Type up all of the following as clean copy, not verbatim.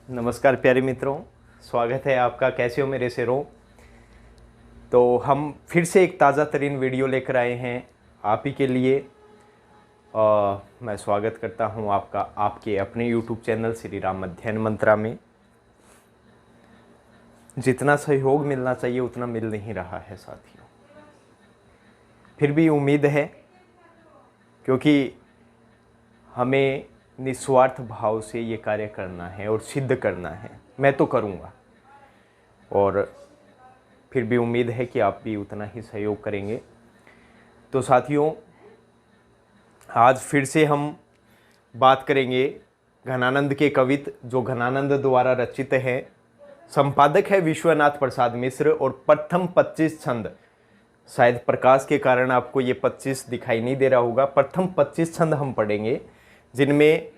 नमस्कार प्यारे मित्रों, स्वागत है आपका। कैसे हो मेरे शेरों। तो हम फिर से एक ताज़ा तरीन वीडियो लेकर आए हैं आप ही के लिए। मैं स्वागत करता हूं आपका आपके अपने YouTube चैनल श्री राम अध्ययन मंत्रा में। जितना सहयोग मिलना चाहिए उतना मिल नहीं रहा है साथियों। फिर भी उम्मीद है, क्योंकि हमें निस्वार्थ भाव से ये कार्य करना है और सिद्ध करना है। मैं तो करूँगा, और फिर भी उम्मीद है कि आप भी उतना ही सहयोग करेंगे। तो साथियों, आज फिर से हम बात करेंगे घनानंद के कवित, जो घनानंद द्वारा रचित हैं। संपादक है विश्वनाथ प्रसाद मिश्र, और प्रथम 25 छंद, शायद प्रकाश के कारण आपको ये 25 दिखाई नहीं दे रहा होगा। प्रथम 25 छंद हम पढ़ेंगे, जिनमें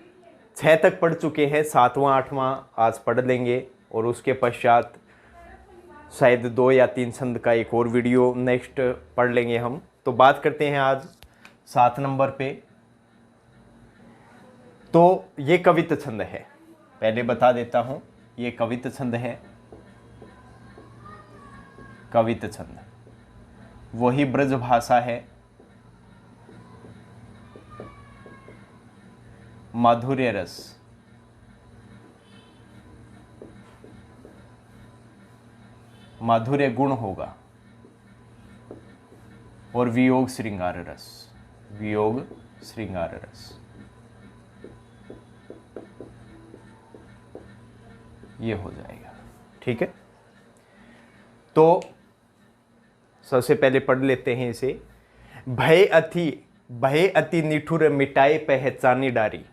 6 तक पढ़ चुके हैं, 7वां 8वां आज पढ़ लेंगे, और उसके पश्चात शायद 2 या 3 छंद का एक और वीडियो नेक्स्ट पढ़ लेंगे हम। तो बात करते हैं आज 7 नंबर पे। तो ये कवित छंद है, पहले बता देता हूँ, ये कवित छंद है। कवित छंद वही ब्रज भाषा है, माधुर्य रस, माधुर्य गुण होगा, और वियोग श्रृंगार रस, वियोग श्रृंगार रस, ये हो जाएगा। ठीक है, तो सबसे पहले पढ़ लेते हैं इसे। भय अति निठुर मिटाए पहचानी डारी,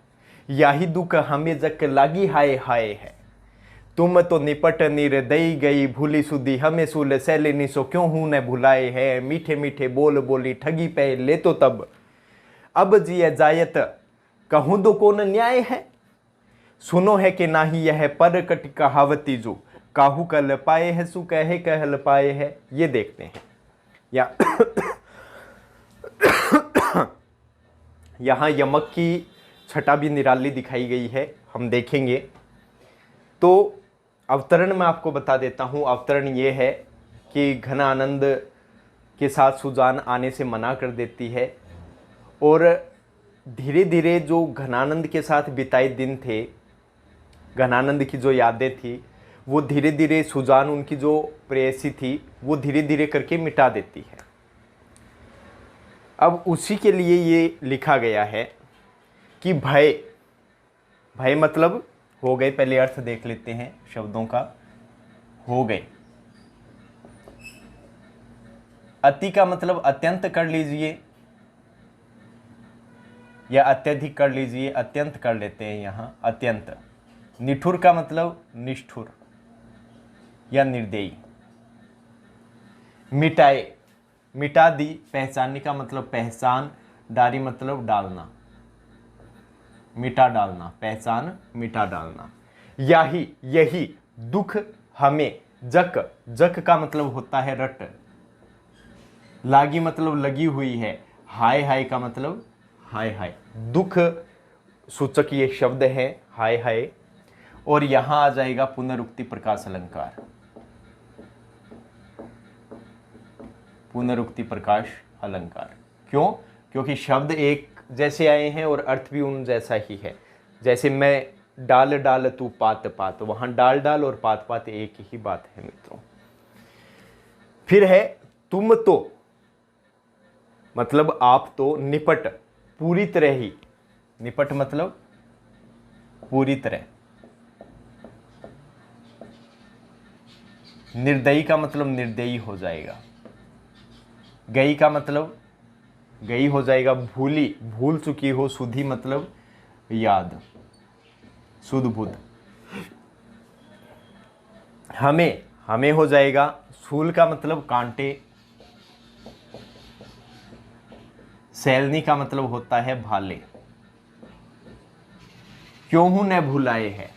याही दुख हमें जक लागी हाय हाय है। तुम तो निपट निर्दयी गई भूली सुधी, हमें सुल सैलिनी सो क्यों हूं न भुलाए है। मीठे मीठे बोल बोली ठगी पह ले तो तब, अब जिय जायत कहूँ दो कौन न्याय है। सुनो है कि नाही यह पर कट कहावती जो, काहू कल पाए है सु कहे कहल पाए है। ये देखते हैं या यहाँ यमक की छटा भी निराली दिखाई गई है, हम देखेंगे। तो अवतरण में आपको बता देता हूँ। अवतरण ये है कि घनानंद के साथ सुजान आने से मना कर देती है, और धीरे धीरे जो घनानंद के साथ बिताए दिन थे, घनानंद की जो यादें थी, वो धीरे धीरे सुजान, उनकी जो प्रेयसी थी, वो धीरे धीरे करके मिटा देती है। अब उसी के लिए ये लिखा गया है कि भय मतलब हो गए। पहले अर्थ देख लेते हैं शब्दों का। हो गए, अति का मतलब अत्यंत कर लीजिए, या अत्यधिक कर लीजिए, अत्यंत कर लेते हैं यहाँ, अत्यंत। निठुर का मतलब निष्ठुर या निर्दयी। मिटाए, मिटा दी। पहचानने का मतलब पहचान। डारी मतलब डालना, मिटा डालना, पहचान मिटा डालना। याही यही दुख हमें जक, जक का मतलब होता है रट। लागी मतलब लगी हुई है। हाय हाय का मतलब हाय हाय, दुख सूचक ये शब्द है हाय हाय। और यहां आ जाएगा पुनरुक्ति प्रकाश अलंकार। पुनरुक्ति प्रकाश अलंकार क्यों? क्योंकि शब्द एक जैसे आए हैं और अर्थ भी उन जैसा ही है। जैसे मैं डाल डाल तू पात पात, वहां डाल डाल और पात पात एक ही बात है मित्रों। फिर है तुम तो, मतलब आप तो, निपट पूरी तरह ही, निपट मतलब पूरी तरह। निर्दयी का मतलब निर्दयी हो जाएगा। गई का मतलब गई हो जाएगा, भूली भूल चुकी हो। सुधी मतलब याद, सुध बुध। हमें हो जाएगा। सूल का मतलब कांटे। सैलनी का मतलब होता है भाले। क्यों हूं न भुलाए है,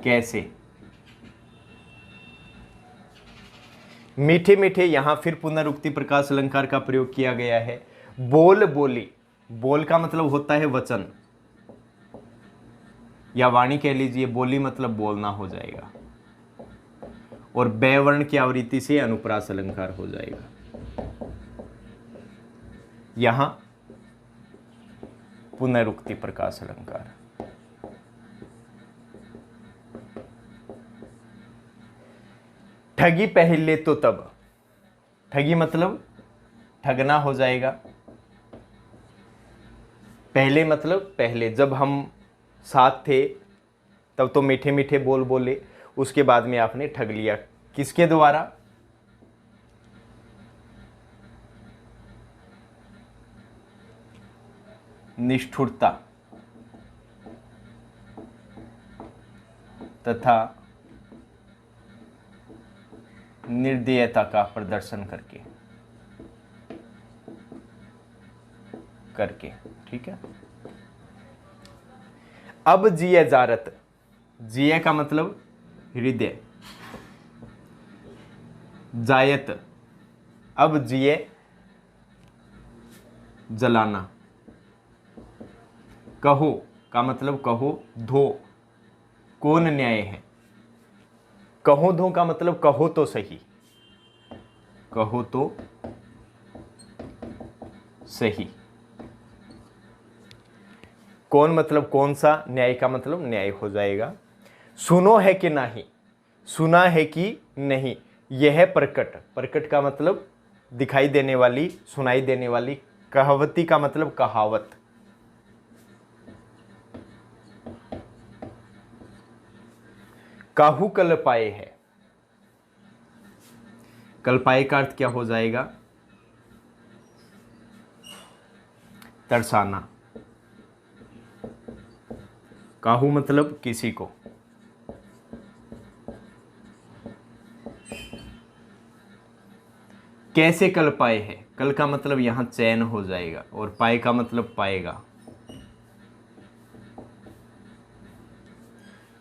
कैसे। मीठे मीठे, यहां फिर पुनरुक्ति प्रकाश अलंकार का प्रयोग किया गया है। बोल बोली, बोल का मतलब होता है वचन, या वाणी कह लीजिए, बोली मतलब बोलना हो जाएगा, और बै वर्ण की आवृत्ति से अनुप्रास अलंकार हो जाएगा। यहां पुनरुक्ति प्रकाश अलंकार। ठगी पहले तो तब, ठगी मतलब ठगना हो जाएगा। पहले मतलब पहले, जब हम साथ थे तब तो मीठे मीठे बोल बोले, उसके बाद में आपने ठग लिया। किसके द्वारा? निष्ठुरता तथा निर्दयता का प्रदर्शन करके ठीक है। अब जिये जारत, जिये का मतलब हृदय, जायत, अब जिये जलाना। कहो का मतलब कहो धो, कौन न्याय है। कहो धो का मतलब कहो तो सही, कहो तो सही। कौन मतलब कौन सा, न्याय का मतलब न्याय हो जाएगा। सुनो है कि नहीं, सुना है कि नहीं, यह प्रकट, प्रकट का मतलब दिखाई देने वाली, सुनाई देने वाली। कहावती का मतलब कहावत। काहू कल पाए है, कल पाए का अर्थ क्या हो जाएगा? तरसाना। काहू मतलब किसी को। कैसे कल पाए है, कल का मतलब यहां चैन हो जाएगा, और पाए का मतलब पाएगा।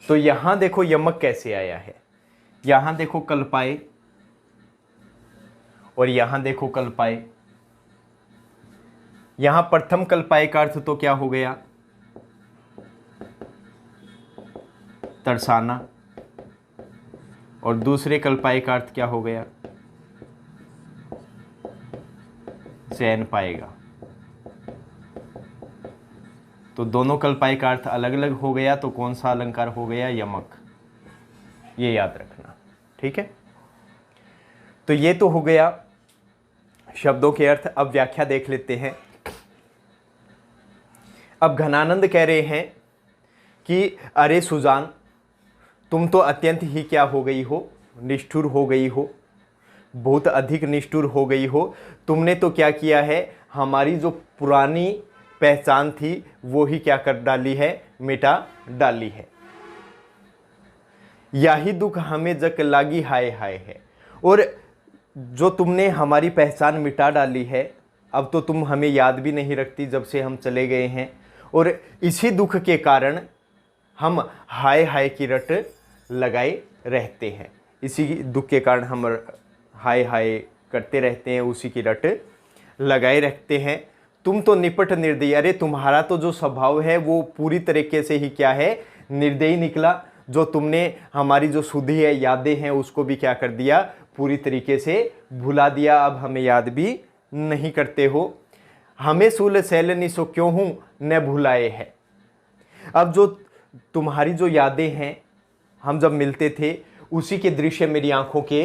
तो यहां देखो यमक कैसे आया है, यहां देखो कल पाए, और यहां देखो कल पाए। यहां प्रथम कल पाए का अर्थ तो क्या हो गया? तरसाना। और दूसरे कल पाए का अर्थ क्या हो गया? चैन पाएगा। तो दोनों कल पाए का अर्थ अलग अलग हो गया, तो कौन सा अलंकार हो गया? यमक। ये याद रखना, ठीक है। तो ये तो हो गया शब्दों के अर्थ। अब व्याख्या देख लेते हैं। अब घनानंद कह रहे हैं कि अरे सुजान, तुम तो अत्यंत ही क्या हो गई हो? निष्ठुर हो गई हो, बहुत अधिक निष्ठुर हो गई हो। तुमने तो क्या किया है, हमारी जो पुरानी पहचान थी वो ही क्या कर डाली है? मिटा डाली है। यही दुख हमें जग लागी हाय हाय है। और जो तुमने हमारी पहचान मिटा डाली है, अब तो तुम हमें याद भी नहीं रखती जब से हम चले गए हैं, और इसी दुख के कारण हम हाय हाय की रट लगाए रहते हैं। इसी दुख के कारण हम हाय हाय करते रहते हैं, उसी की रट लगाए रखते हैं। तुम तो निपट निर्दयी, अरे तुम्हारा तो जो स्वभाव है वो पूरी तरीके से ही क्या है? निर्दयी निकला। जो तुमने हमारी जो शुद्धि है, यादें हैं, उसको भी क्या कर दिया? पूरी तरीके से भुला दिया। अब हमें याद भी नहीं करते हो। हमें सूल सैलनी सो क्यों हूं न भुलाए है। अब जो तुम्हारी जो यादें हैं, हम जब मिलते थे उसी के दृश्य मेरी आंखों के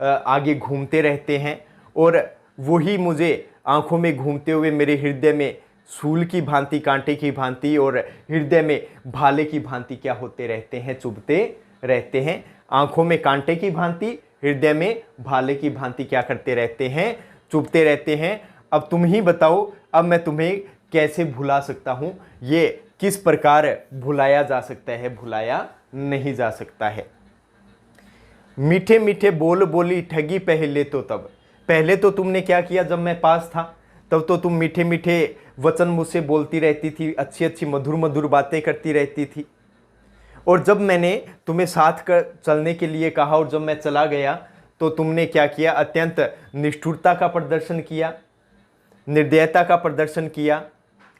आगे घूमते रहते हैं, और वही मुझे आंखों में घूमते हुए मेरे हृदय में सूल की भांति, कांटे की भांति, और हृदय में भाले की भांति क्या होते रहते हैं? चुभते रहते हैं। आंखों में कांटे की भांति, हृदय में भाले की भांति क्या करते रहते हैं? चुभते रहते हैं। अब तुम ही बताओ, अब मैं तुम्हें कैसे भुला सकता हूं? ये किस प्रकार भुलाया जा सकता है? भुलाया नहीं जा सकता है। मीठे मीठे बोल बोली ठगी पहले तो तब, पहले तो तुमने क्या किया? जब मैं पास था तब तो तुम मीठे मीठे वचन मुझसे बोलती रहती थी, अच्छी अच्छी मधुर मधुर बातें करती रहती थी। और जब मैंने तुम्हें साथ कर चलने के लिए कहा और जब मैं चला गया तो तुमने क्या किया? अत्यंत निष्ठुरता का प्रदर्शन किया, निर्दयता का प्रदर्शन किया।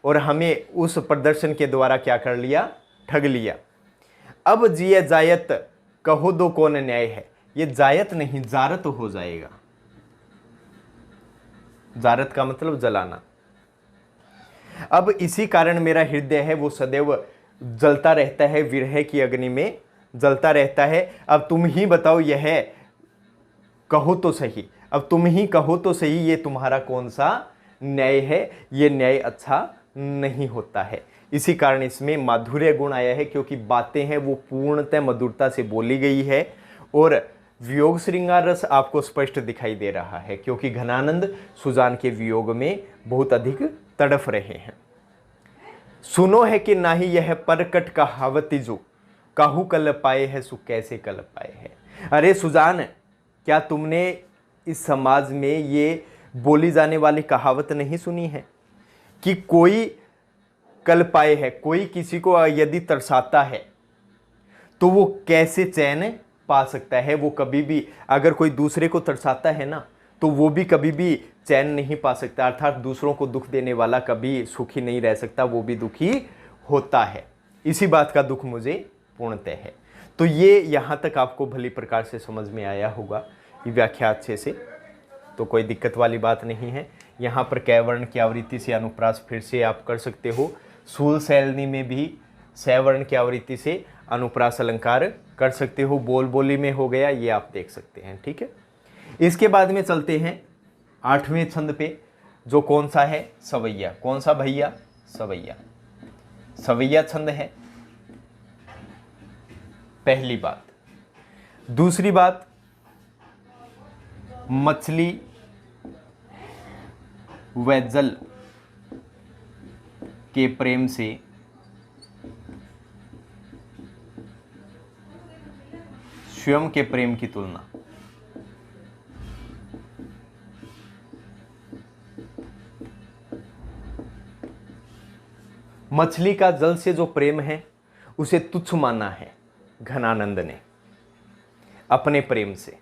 और हमें उस प्रदर्शन के द्वारा क्या कर लिया, ठग लिया। अब जिये जायत कहो दो कौन न्याय है, ये जायत नहीं जारत हो जाएगा। जारत का मतलब जलाना। अब इसी कारण मेरा हृदय है वो सदैव जलता रहता है, विरह की अग्नि में जलता रहता है। अब तुम ही बताओ, यह कहो तो सही, अब तुम ही कहो तो सही, ये तुम्हारा कौन सा न्याय है। ये न्याय अच्छा नहीं होता है। इसी कारण इसमें माधुर्य गुण आया है, क्योंकि बातें हैं वो पूर्णतः मधुरता से बोली गई है। और वियोग श्रृंगार रस आपको स्पष्ट दिखाई दे रहा है, क्योंकि घनानंद सुजान के वियोग में बहुत अधिक तड़फ रहे हैं। सुनो है कि नाही यह परकट कहावती जो काहू कल पाए है सु कैसे कल पाए है। अरे सुजान, क्या तुमने इस समाज में ये बोली जाने वाली कहावत नहीं सुनी है कि कोई कल पाए है, कोई किसी को यदि तरसाता है तो वो कैसे चैन पा सकता है। वो कभी भी, अगर कोई दूसरे को तरसाता है ना, तो वो भी कभी भी चैन नहीं पा सकता। अर्थात दूसरों को दुख देने वाला कभी सुखी नहीं रह सकता, वो भी दुखी होता है। इसी बात का दुख मुझे पूर्णतः है। तो ये यहाँ तक आपको भली प्रकार से समझ में आया होगा, ये व्याख्या अच्छे से, तो कोई दिक्कत वाली बात नहीं है। यहाँ पर कैवर्ण की आवृत्ति से अनुप्रास फिर से आप कर सकते हो। सूल शैलनी में भी सैवर्ण की आवृत्ति से अनुप्रास अलंकार कर सकते हो। बोल बोली में हो गया, ये आप देख सकते हैं। ठीक है, इसके बाद में चलते हैं 8वें छंद पे, जो कौन सा है, सवैया। कौन सा भैया, सवैया। सवैया छंद है, पहली बात। दूसरी बात, मछली व जल के प्रेम से स्वयं के प्रेम की तुलना। मछली का जल से जो प्रेम है उसे तुच्छ माना है घनानंद ने अपने प्रेम से।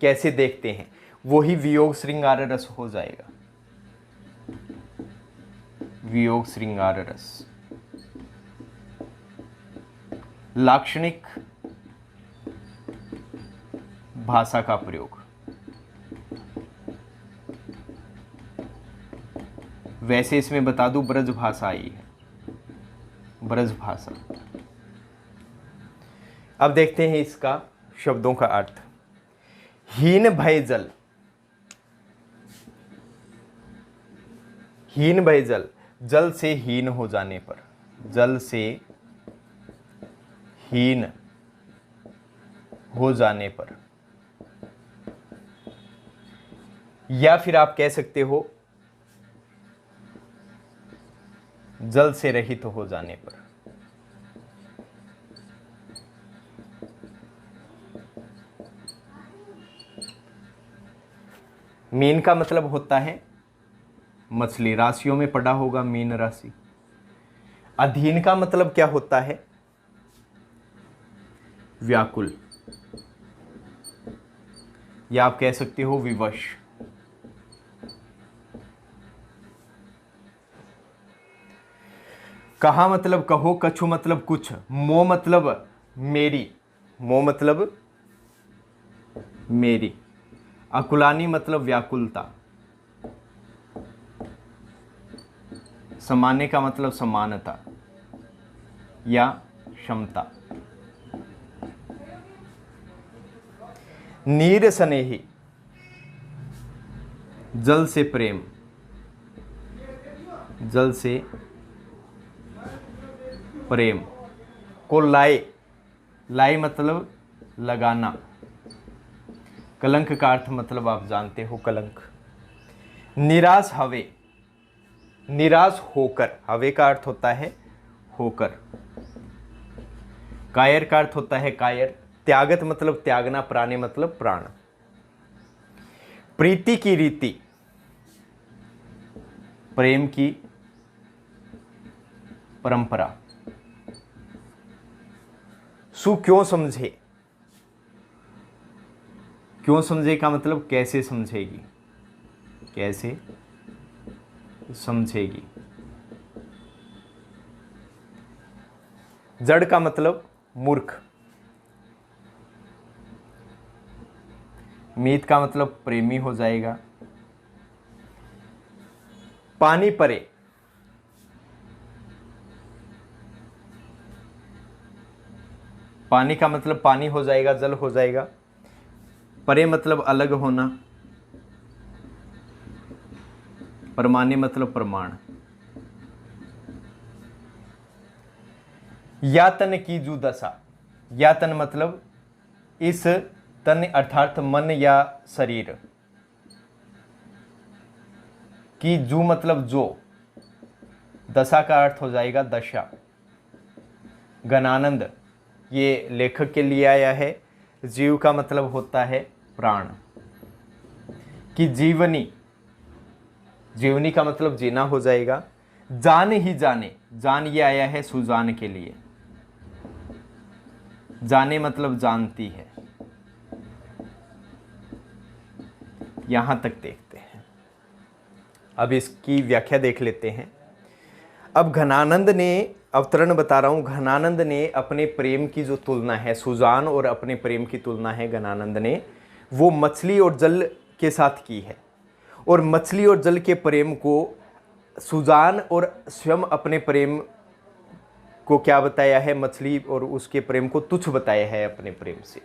कैसे देखते हैं, वही वियोग श्रृंगार रस हो जाएगा। वियोग श्रृंगार रस, लाक्षणिक भाषा का प्रयोग। वैसे इसमें बता दूं, ब्रज भाषा आई है, ब्रज भाषा। अब देखते हैं इसका शब्दों का अर्थ। हीन भय जल, हीन भय जल, जल से हीन हो जाने पर, जल से हीन हो जाने पर, या फिर आप कह सकते हो जल से रहित हो जाने पर। मीन का मतलब होता है मछली, राशियों में पड़ा होगा मीन राशि। अधीन का मतलब क्या होता है, व्याकुल, या आप कह सकते हो विवश। कहा मतलब कहो, कछु मतलब कुछ, मो मतलब मेरी, मो मतलब मेरी, अकुलानी मतलब व्याकुलता, समाने का मतलब समानता या क्षमता। नीर स्नेही, जल से प्रेम, जल से प्रेम को लाए, लाए मतलब लगाना। कलंक का अर्थ मतलब आप जानते हो, कलंक। निराश हवे, निराश होकर, हवे का अर्थ होता है होकर। कायर का अर्थ होता है कायर। त्यागत मतलब त्यागना, प्राणे मतलब प्राण। प्रीति की रीति, प्रेम की परंपरा। सु क्यों समझे, क्यों समझे का मतलब कैसे समझेगी, कैसे समझेगी। जड़ का मतलब मूर्ख, मीत का मतलब प्रेमी हो जाएगा। पानी परे, पानी का मतलब पानी हो जाएगा, जल हो जाएगा। परे मतलब अलग होना, परमाने मतलब प्रमाण। यातन की जू दशा, यातन मतलब इस तन अर्थात मन या शरीर, की जू मतलब जो, दशा का अर्थ हो जाएगा दशा। गणानंद ये लेखक के लिए आया है। जीव का मतलब होता है प्राण। कि जीवनी, जीवनी का मतलब जीना हो जाएगा। जान ही जाने, जान ये आया है सुजान के लिए, जाने मतलब जानती है। यहां तक देखते हैं, अब इसकी व्याख्या देख लेते हैं। अब घनानंद ने, अवतरण बता रहा हूं, घनानंद ने अपने प्रेम की जो तुलना है, सुजान और अपने प्रेम की तुलना है घनानंद ने, वो मछली और जल के साथ की है। और मछली और जल के प्रेम को सुजान और स्वयं अपने प्रेम को क्या बताया है, मछली और उसके प्रेम को तुच्छ बताया है अपने प्रेम से,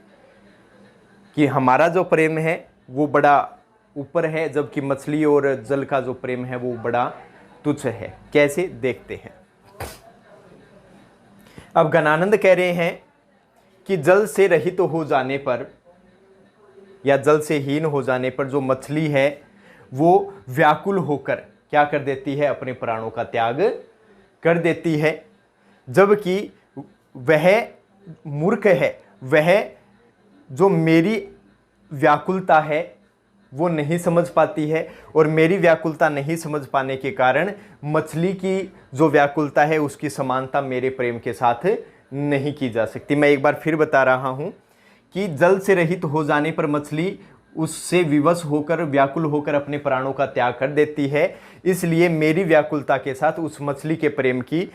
कि हमारा जो प्रेम है वो बड़ा ऊपर है, जबकि मछली और जल का जो प्रेम है वो बड़ा तुच्छ है। कैसे देखते हैं। अब घनानंद कह रहे हैं कि जल से रहित हो जाने पर या जल से हीन हो जाने पर जो मछली है वो व्याकुल होकर क्या कर देती है, अपने प्राणों का त्याग कर देती है। जबकि वह मूर्ख है, वह जो मेरी व्याकुलता है वो नहीं समझ पाती है, और मेरी व्याकुलता नहीं समझ पाने के कारण मछली की जो व्याकुलता है उसकी समानता मेरे प्रेम के साथ नहीं की जा सकती। मैं एक बार फिर बता रहा हूं कि जल से रहित हो जाने पर मछली उससे विवश होकर, व्याकुल होकर अपने प्राणों का त्याग कर देती है। इसलिए मेरी व्याकुलता के साथ उस मछली के प्रेम की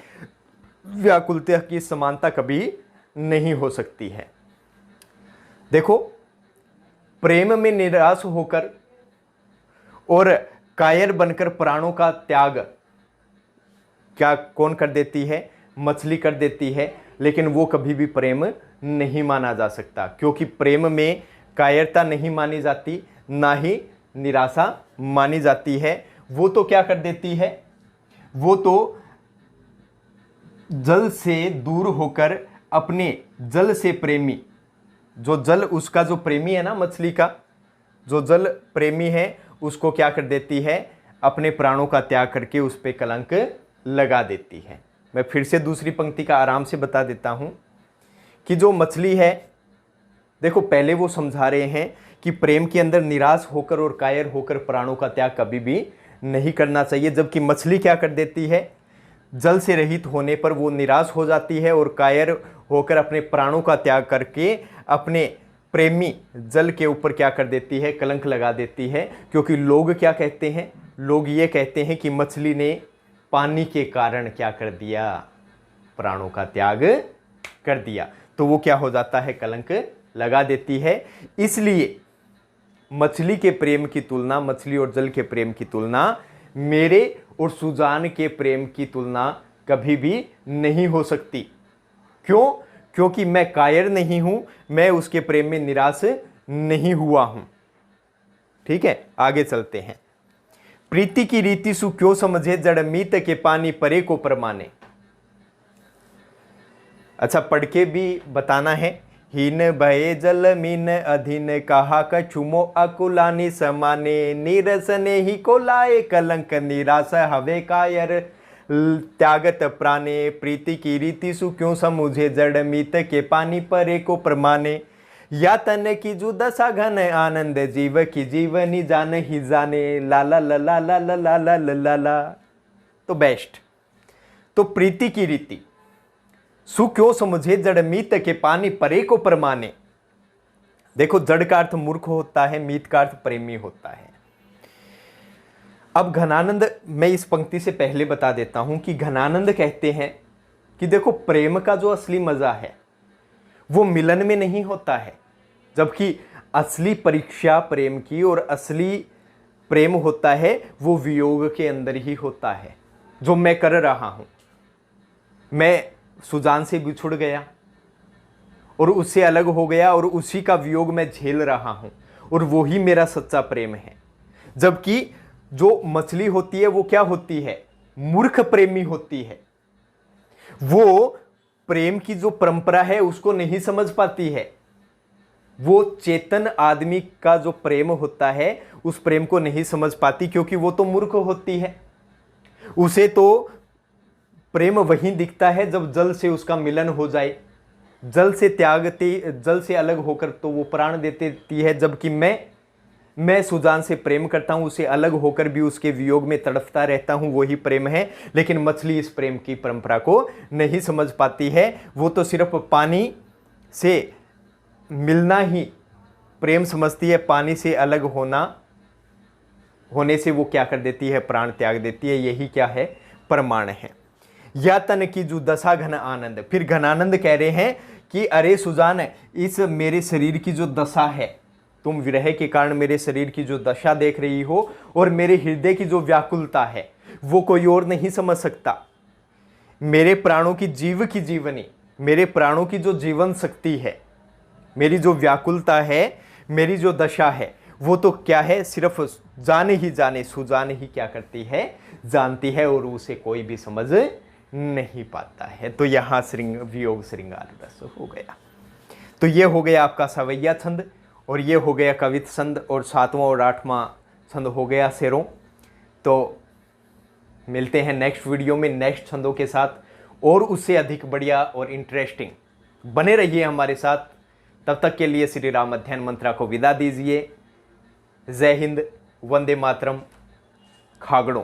व्याकुलता की समानता कभी नहीं हो सकती है। देखो, प्रेम में निराश होकर और कायर बनकर प्राणों का त्याग क्या कौन कर देती है, मछली कर देती है। लेकिन वो कभी भी प्रेम नहीं माना जा सकता, क्योंकि प्रेम में कायरता नहीं मानी जाती, ना ही निराशा मानी जाती है। वो तो क्या कर देती है, वो तो जल से दूर होकर अपने जल से प्रेमी, जो जल उसका जो प्रेमी है ना, मछली का जो जल प्रेमी है, उसको क्या कर देती है, अपने प्राणों का त्याग करके उस पर कलंक लगा देती है। मैं फिर से दूसरी पंक्ति का आराम से बता देता हूं कि जो मछली है, देखो पहले वो समझा रहे हैं कि प्रेम के अंदर निराश होकर और कायर होकर प्राणों का त्याग कभी भी नहीं करना चाहिए। जबकि मछली क्या कर देती है, जल से रहित होने पर वो निराश हो जाती है और कायर होकर अपने प्राणों का त्याग करके अपने प्रेमी जल के ऊपर क्या कर देती है, कलंक लगा देती है। क्योंकि लोग क्या कहते हैं, लोग ये कहते हैं कि मछली ने पानी के कारण क्या कर दिया, प्राणों का त्याग कर दिया। तो वो क्या हो जाता है, कलंक लगा देती है। इसलिए मछली के प्रेम की तुलना, मछली और जल के प्रेम की तुलना मेरे और सुजान के प्रेम की तुलना कभी भी नहीं हो सकती। क्यों? क्योंकि मैं कायर नहीं हूं, मैं उसके प्रेम में निराश नहीं हुआ हूं। ठीक है, आगे चलते हैं। प्रीति की रीति सु क्यों समझे, जड़ मीत के पानी परे को परमाने। अच्छा, पढ़ के भी बताना है। हीन भये जल मीन अधीन, कहा कछुमो अकुलानी समाने, नीरसने ही को लाए कलंक, निराश हवे कायर त्यागत प्राणे। प्रीति की रीति सु क्यों समझे, जड़ मीत के पानी परे को परमाने। या तन की जू दशा घन आनंद, जीव की जीवनी जान ही जाने, ला ला ला ला ला ला ला ला ला ला। तो बेस्ट। तो प्रीति की रीति सु क्यों समझे, जड़ मीत के पानी परे को परमाने। देखो, जड़ का अर्थ मूर्ख होता है, मीत का अर्थ प्रेमी होता है। अब घनानंद, मैं इस पंक्ति से पहले बता देता हूं कि घनानंद कहते हैं कि देखो प्रेम का जो असली मजा है वो मिलन में नहीं होता है, जबकि असली परीक्षा प्रेम की और असली प्रेम होता है वो वियोग के अंदर ही होता है। जो मैं कर रहा हूं, मैं सुजान से बिछुड़ गया और उससे अलग हो गया और उसी का वियोग मैं झेल रहा हूं और वो ही मेरा सच्चा प्रेम है। जबकि जो मछली होती है वो क्या होती है, मूर्ख प्रेमी होती है। वो प्रेम की जो परंपरा है उसको नहीं समझ पाती है। वो चेतन आदमी का जो प्रेम होता है उस प्रेम को नहीं समझ पाती, क्योंकि वो तो मूर्ख होती है। उसे तो प्रेम वहीं दिखता है जब जल से उसका मिलन हो जाए, जल से त्यागती, जल से अलग होकर तो वो प्राण देती है। जबकि मैं सुजान से प्रेम करता हूं, उसे अलग होकर भी उसके वियोग में तड़पता रहता हूं, वही प्रेम है। लेकिन मछली इस प्रेम की परंपरा को नहीं समझ पाती है। वो तो सिर्फ पानी से मिलना ही प्रेम समझती है। पानी से अलग होने से वो क्या कर देती है, प्राण त्याग देती है। यही क्या है, प्रमाण है। या तन की जो दशा घन आनंद, फिर घनानंद कह रहे हैं कि अरे सुजान, इस मेरे शरीर की जो दशा है, तुम विरह के कारण मेरे शरीर की जो दशा देख रही हो और मेरे हृदय की जो व्याकुलता है वो कोई और नहीं समझ सकता। मेरे प्राणों की जीव की जीवनी, मेरे प्राणों की जो जीवन शक्ति है, मेरी जो व्याकुलता है, मेरी जो दशा है, वो तो क्या है, सिर्फ जाने ही जाने सुजान ही क्या करती है, जानती है, और उसे कोई भी समझ नहीं पाता है। तो यहाँ वियोग श्रृंगार रस हो गया। तो ये हो गया आपका सवैया छंद, और ये हो गया कवित छंद, और 7वां और 8वां छंद हो गया शेरों। तो मिलते हैं नेक्स्ट वीडियो में नेक्स्ट छंदों के साथ, और उससे अधिक बढ़िया और इंटरेस्टिंग। बने रहिए हमारे साथ। तब तक के लिए श्री राम अध्ययन मंत्रा को विदा दीजिए। जय हिंद, वंदे मातरम, खागड़ों।